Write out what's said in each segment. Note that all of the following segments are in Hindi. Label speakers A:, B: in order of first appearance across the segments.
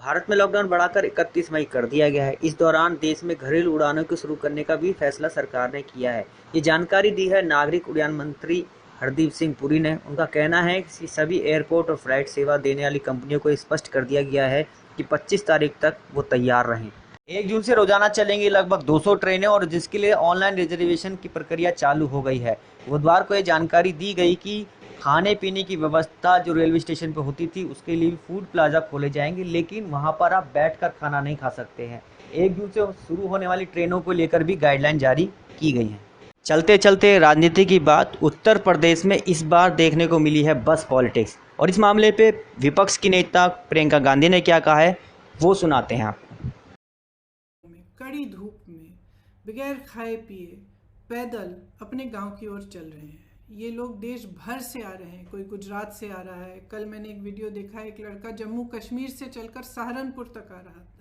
A: भारत में लॉकडाउन बढ़ाकर 31 मई कर दिया गया है। इस दौरान देश में घरेलू उड़ानों को शुरू करने का भी फैसला सरकार ने किया है। ये जानकारी दी है नागरिक उड्डयन मंत्री हरदीप सिंह पुरी ने। उनका कहना है कि सभी एयरपोर्ट और फ्लाइट सेवा देने वाली कंपनियों को स्पष्ट कर दिया गया है कि 25 तारीख तक वो तैयार रहें। 1 जून से रोजाना चलेंगी लगभग 200 ट्रेनें और जिसके लिए ऑनलाइन रिजर्वेशन की प्रक्रिया चालू हो गई है। बुधवार को ये जानकारी दी गई कि खाने पीने की व्यवस्था जो रेलवे स्टेशन पर होती थी उसके लिए भी फूड प्लाजा खोले जाएंगे, लेकिन वहां पर आप बैठकर खाना नहीं खा सकते हैं। 1 जून से शुरू होने वाली ट्रेनों को लेकर भी गाइडलाइन जारी की गई है। चलते चलते राजनीति की बात, उत्तर प्रदेश में इस बार देखने को मिली है बस पॉलिटिक्स, और इस मामले पे विपक्ष की नेता प्रियंका गांधी ने क्या कहा है वो सुनाते हैं आपको।
B: कड़ी धूप में बगैर खाए पिए पैदल अपने गांव की ओर चल रहे हैं। ये लोग देश भर से आ रहे हैं, कोई गुजरात से आ रहा है। कल मैंने एक वीडियो देखा, एक लड़का जम्मू कश्मीर से चलकर सहारनपुर तक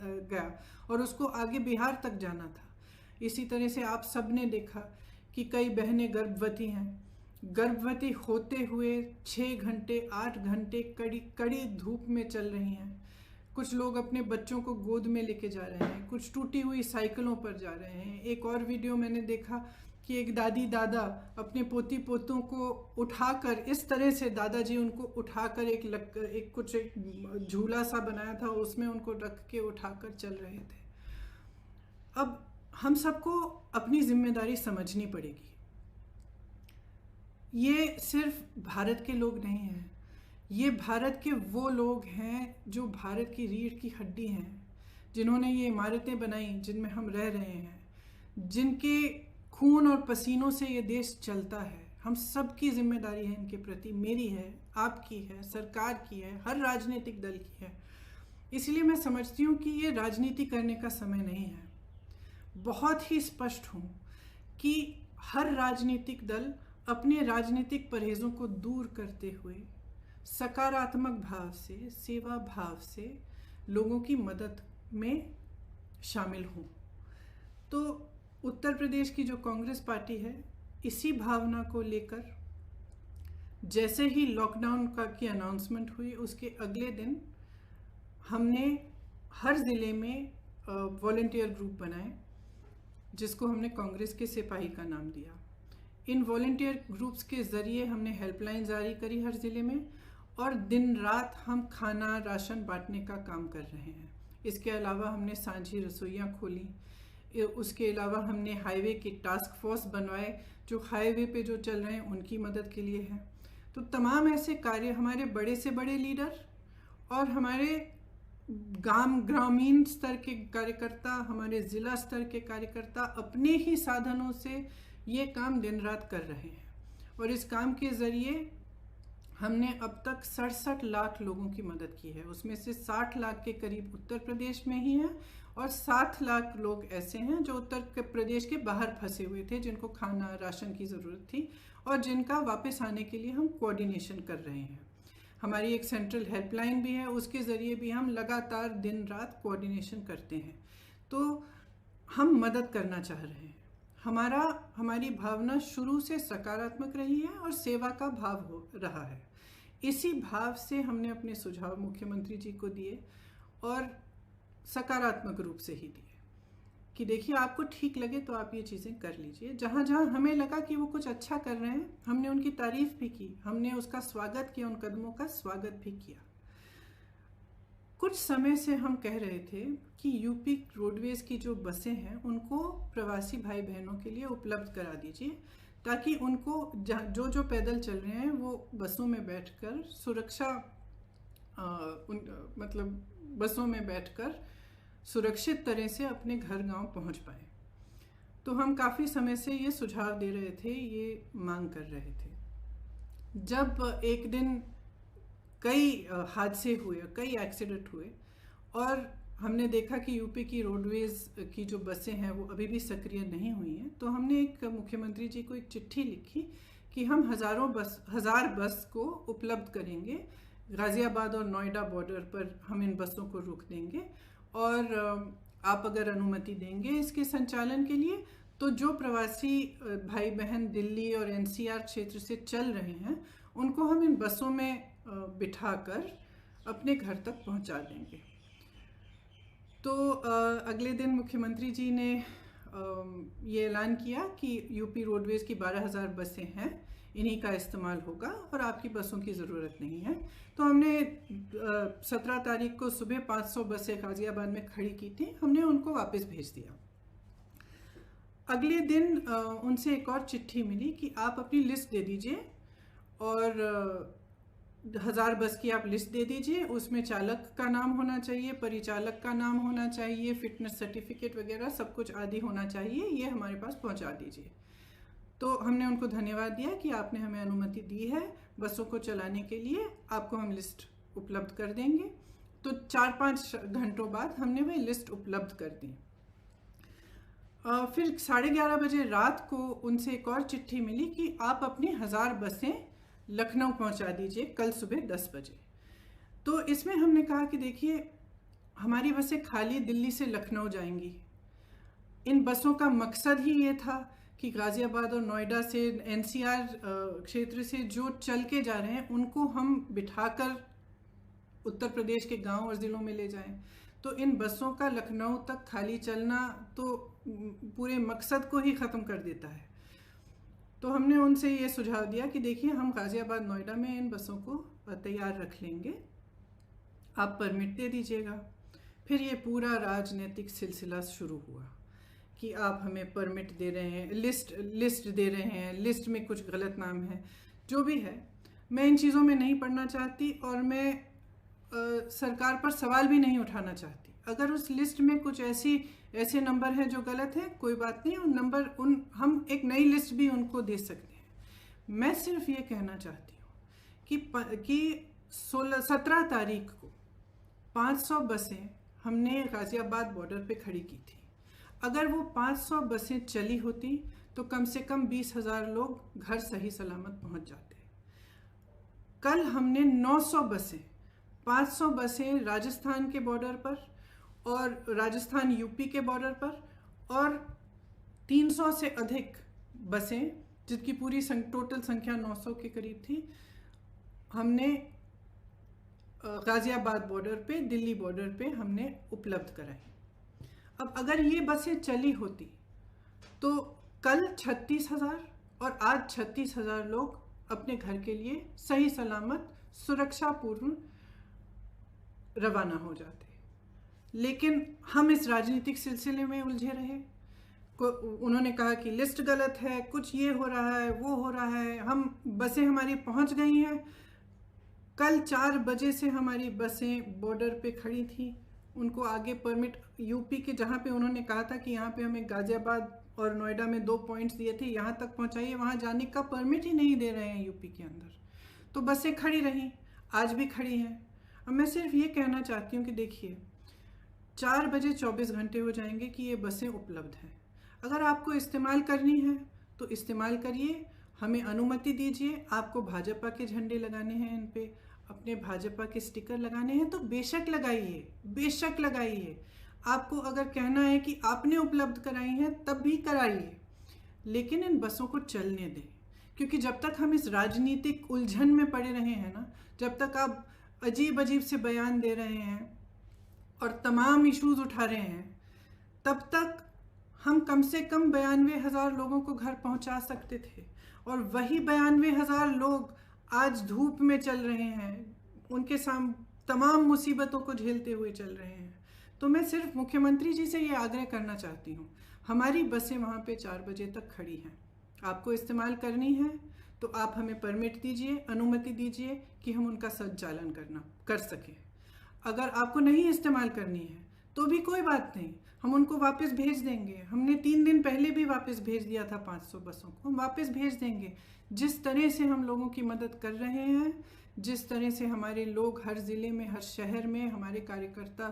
B: गया और उसको आगे बिहार तक जाना था। इसी तरह से आप सब ने देखा कि कई बहनें गर्भवती हैं। गर्भवती होते हुए 6 घंटे 8 घंटे कड़ी धूप में चल रही हैं। कुछ लोग अपने बच्चों को गोद में लेके जा रहे हैं, कुछ टूटी हुई साइकिलों पर जा रहे हैं। एक और वीडियो मैंने देखा कि एक दादी दादा अपने पोती पोतों को उठाकर, इस तरह से दादाजी उनको उठाकर एक झूला सा बनाया था उसमें उनको रख के उठाकर चल रहे थे। अब हम सबको अपनी जिम्मेदारी समझनी पड़ेगी। ये सिर्फ भारत के लोग नहीं हैं, ये भारत के वो लोग हैं जो भारत की रीढ़ की हड्डी हैं, जिन्होंने ये इमारतें बनाई जिनमें हम रह रहे हैं, जिनके खून और पसीनों से ये देश चलता है। हम सब की जिम्मेदारी है इनके प्रति, मेरी है, आपकी है, सरकार की है, हर राजनीतिक दल की है। इसलिए मैं समझती हूँ कि ये राजनीति करने का समय नहीं है। बहुत ही स्पष्ट हूँ कि हर राजनीतिक दल अपने राजनीतिक परहेजों को दूर करते हुए सकारात्मक भाव से, सेवा भाव से लोगों की मदद में शामिल हों। तो उत्तर प्रदेश की जो कांग्रेस पार्टी है, इसी भावना को लेकर जैसे ही लॉकडाउन की अनाउंसमेंट हुई उसके अगले दिन हमने हर ज़िले में वॉलंटियर ग्रुप बनाए, जिसको हमने कांग्रेस के सिपाही का नाम दिया। इन वॉलंटियर ग्रुप्स के ज़रिए हमने हेल्पलाइन जारी करी हर ज़िले में, और दिन रात हम खाना राशन बांटने का काम कर रहे हैं। इसके अलावा हमने सांझी रसोइयाँ खोली। उसके अलावा हमने हाईवे की टास्क फोर्स बनवाए जो हाईवे पे जो चल रहे हैं उनकी मदद के लिए है। तो तमाम ऐसे कार्य हमारे बड़े से बड़े लीडर और हमारे ग्रामीण स्तर के कार्यकर्ता, हमारे ज़िला स्तर के कार्यकर्ता अपने ही साधनों से ये काम दिन रात कर रहे हैं। और इस काम के ज़रिए हमने अब तक 67 लाख लोगों की मदद की है। उसमें से 60 लाख के करीब उत्तर प्रदेश में ही हैं और 7 लाख लोग ऐसे हैं जो उत्तर प्रदेश के बाहर फंसे हुए थे, जिनको खाना राशन की ज़रूरत थी और जिनका वापस आने के लिए हम कोऑर्डिनेशन कर रहे हैं। हमारी एक सेंट्रल हेल्पलाइन भी है, उसके ज़रिए भी हम लगातार दिन रात कोऑर्डिनेशन करते हैं। तो हम मदद करना चाह रहे हैं। हमारी भावना शुरू से सकारात्मक रही है और सेवा का भाव हो रहा है। इसी भाव से हमने अपने सुझाव मुख्यमंत्री जी को दिए और सकारात्मक रूप से ही दिए कि देखिए, आपको ठीक लगे तो आप ये चीज़ें कर लीजिए। जहाँ जहाँ हमें लगा कि वो कुछ अच्छा कर रहे हैं, हमने उनकी तारीफ भी की, हमने उसका स्वागत किया, उन कदमों का स्वागत भी किया। कुछ समय से हम कह रहे थे कि यूपी रोडवेज की जो बसें हैं उनको प्रवासी भाई बहनों के लिए उपलब्ध करा दीजिए, ताकि उनको जो पैदल चल रहे हैं वो बसों में बैठकर बसों में बैठकर सुरक्षित तरह से अपने घर गांव पहुंच पाए। तो हम काफ़ी समय से ये सुझाव दे रहे थे, ये मांग कर रहे थे। जब एक दिन कई हादसे हुए, कई एक्सीडेंट हुए और हमने देखा कि यूपी की रोडवेज की जो बसें हैं वो अभी भी सक्रिय नहीं हुई हैं, तो हमने एक मुख्यमंत्री जी को एक चिट्ठी लिखी कि हम 1000 बस को उपलब्ध करेंगे। गाज़ियाबाद और नोएडा बॉर्डर पर हम इन बसों को रोक देंगे और आप अगर अनुमति देंगे इसके संचालन के लिए, तो जो प्रवासी भाई बहन दिल्ली और एनसीआर क्षेत्र से चल रहे हैं उनको हम इन बसों में बिठाकर अपने घर तक पहुंचा देंगे। तो अगले दिन मुख्यमंत्री जी ने ये ऐलान किया कि यूपी रोडवेज़ की 12,000 बसें हैं, इन्हीं का इस्तेमाल होगा और आपकी बसों की ज़रूरत नहीं है। तो हमने 17 तारीख को सुबह 500 बसें गाज़ियाबाद में खड़ी की थी, हमने उनको वापस भेज दिया। अगले दिन उनसे एक और चिट्ठी मिली कि आप अपनी लिस्ट दे दीजिए और 1000 बस की आप लिस्ट दे दीजिए, उसमें चालक का नाम होना चाहिए, परिचालक का नाम होना चाहिए, फिटनेस सर्टिफिकेट वगैरह सब कुछ आदि होना चाहिए, ये हमारे पास पहुंचा दीजिए। तो हमने उनको धन्यवाद दिया कि आपने हमें अनुमति दी है बसों को चलाने के लिए, आपको हम लिस्ट उपलब्ध कर देंगे। तो 4-5 घंटों बाद हमने वह लिस्ट उपलब्ध कर दी। फिर 11:30 बजे रात को उनसे एक और चिट्ठी मिली कि आप अपनी 1000 बसें लखनऊ पहुंचा दीजिए कल सुबह 10 बजे। तो इसमें हमने कहा कि देखिए, हमारी बसें खाली दिल्ली से लखनऊ जाएंगी। इन बसों का मकसद ही ये था कि गाज़ियाबाद और नोएडा से, एनसीआर क्षेत्र से जो चल के जा रहे हैं उनको हम बिठाकर उत्तर प्रदेश के गांव और ज़िलों में ले जाएं। तो इन बसों का लखनऊ तक खाली चलना तो पूरे मकसद को ही ख़त्म कर देता है। तो हमने उनसे ये सुझाव दिया कि देखिए, हम गाज़ियाबाद नोएडा में इन बसों को तैयार रख लेंगे, आप परमिट दे दीजिएगा। फिर ये पूरा राजनीतिक सिलसिला शुरू हुआ कि आप हमें परमिट दे रहे हैं, लिस्ट दे रहे हैं, लिस्ट में कुछ गलत नाम है, जो भी है। मैं इन चीज़ों में नहीं पढ़ना चाहती और मैं सरकार पर सवाल भी नहीं उठाना चाहती। अगर उस लिस्ट में कुछ ऐसे नंबर हैं जो गलत हैं, कोई बात नहीं, हम एक नई लिस्ट भी उनको दे सकते हैं। मैं सिर्फ ये कहना चाहती हूँ कि 17 तारीख को 500 बसें हमने गाज़ियाबाद बॉर्डर पे खड़ी की थी। अगर वो 500 बसें चली होती तो कम से कम 20,000 लोग घर सही सलामत पहुंच जाते। कल हमने 900 बसें, 500 बसें राजस्थान के बॉर्डर पर और राजस्थान यूपी के बॉर्डर पर, और 300 से अधिक बसें, जिनकी पूरी टोटल संख्या 900 के करीब थी, हमने गाज़ियाबाद बॉर्डर पे, दिल्ली बॉर्डर पे हमने उपलब्ध कराई। अब अगर ये बसें चली होती तो कल 36,000 और आज 36,000 लोग अपने घर के लिए सही सलामत सुरक्षापूर्ण रवाना हो जाते। लेकिन हम इस राजनीतिक सिलसिले में उलझे रहे। उन्होंने कहा कि लिस्ट गलत है, कुछ ये हो रहा है, वो हो रहा है, बसें हमारी पहुंच गई हैं। कल 4 बजे से हमारी बसें बॉर्डर पे खड़ी थी, उनको आगे परमिट यूपी के, जहाँ पे उन्होंने कहा था कि यहाँ पे हमें गाज़ियाबाद और नोएडा में 2 पॉइंट्स दिए थे, यहाँ तक पहुँचाइए, वहाँ जाने का परमिट ही नहीं दे रहे हैं यूपी के अंदर। तो बसें खड़ी रहीं, आज भी खड़ी हैं। अब मैं सिर्फ ये कहना चाहती हूँ कि देखिए, 4 बजे 24 घंटे हो जाएंगे कि ये बसें उपलब्ध हैं। अगर आपको इस्तेमाल करनी है तो इस्तेमाल करिए, हमें अनुमति दीजिए। आपको भाजपा के झंडे लगाने हैं इन पे, अपने भाजपा के स्टिकर लगाने हैं तो बेशक लगाइए, बेशक लगाइए। आपको अगर कहना है कि आपने उपलब्ध कराई हैं तब भी कराइए, लेकिन इन बसों को चलने दें। क्योंकि जब तक हम इस राजनीतिक उलझन में पड़े रहे हैं ना, जब तक आप अजीब अजीब से बयान दे रहे हैं और तमाम इश्यूज उठा रहे हैं, तब तक हम कम से कम 92,000 लोगों को घर पहुंचा सकते थे। और वही 92,000 लोग आज धूप में चल रहे हैं, उनके सामने तमाम मुसीबतों को झेलते हुए चल रहे हैं। तो मैं सिर्फ मुख्यमंत्री जी से ये आग्रह करना चाहती हूँ, हमारी बसें वहाँ पे 4 बजे तक खड़ी हैं, आपको इस्तेमाल करनी है तो आप हमें परमिट दीजिए, अनुमति दीजिए कि हम उनका संचालन कर सकें। अगर आपको नहीं इस्तेमाल करनी है तो भी कोई बात नहीं, हम उनको वापस भेज देंगे। हमने 3 दिन पहले भी वापस भेज दिया था 500 बसों को, हम वापस भेज देंगे। जिस तरह से हम लोगों की मदद कर रहे हैं, जिस तरह से हमारे लोग हर ज़िले में, हर शहर में, हमारे कार्यकर्ता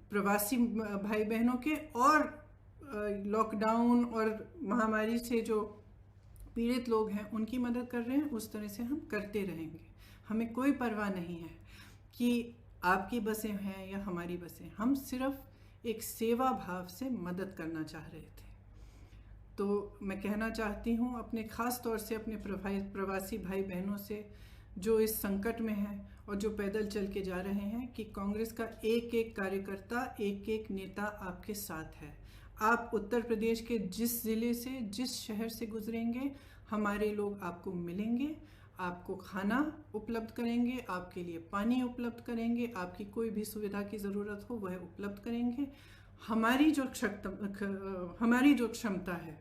B: प्रवासी भाई बहनों के और लॉकडाउन और महामारी से जो पीड़ित लोग हैं उनकी मदद कर रहे हैं, उस तरह से हम करते रहेंगे। हमें कोई परवाह नहीं है कि आपकी बसें हैं या हमारी बसें, हम सिर्फ एक सेवा भाव से मदद करना चाह रहे थे। तो मैं कहना चाहती हूँ अपने ख़ास तौर से अपने प्रवासी भाई बहनों से जो इस संकट में हैं और जो पैदल चल के जा रहे हैं कि कांग्रेस का एक एक कार्यकर्ता, एक एक नेता आपके साथ है। आप उत्तर प्रदेश के जिस ज़िले से, जिस शहर से गुजरेंगे, हमारे लोग आपको मिलेंगे, आपको खाना उपलब्ध करेंगे, आपके लिए पानी उपलब्ध करेंगे, आपकी कोई भी सुविधा की ज़रूरत हो वह उपलब्ध करेंगे। हमारी जो क्षमता है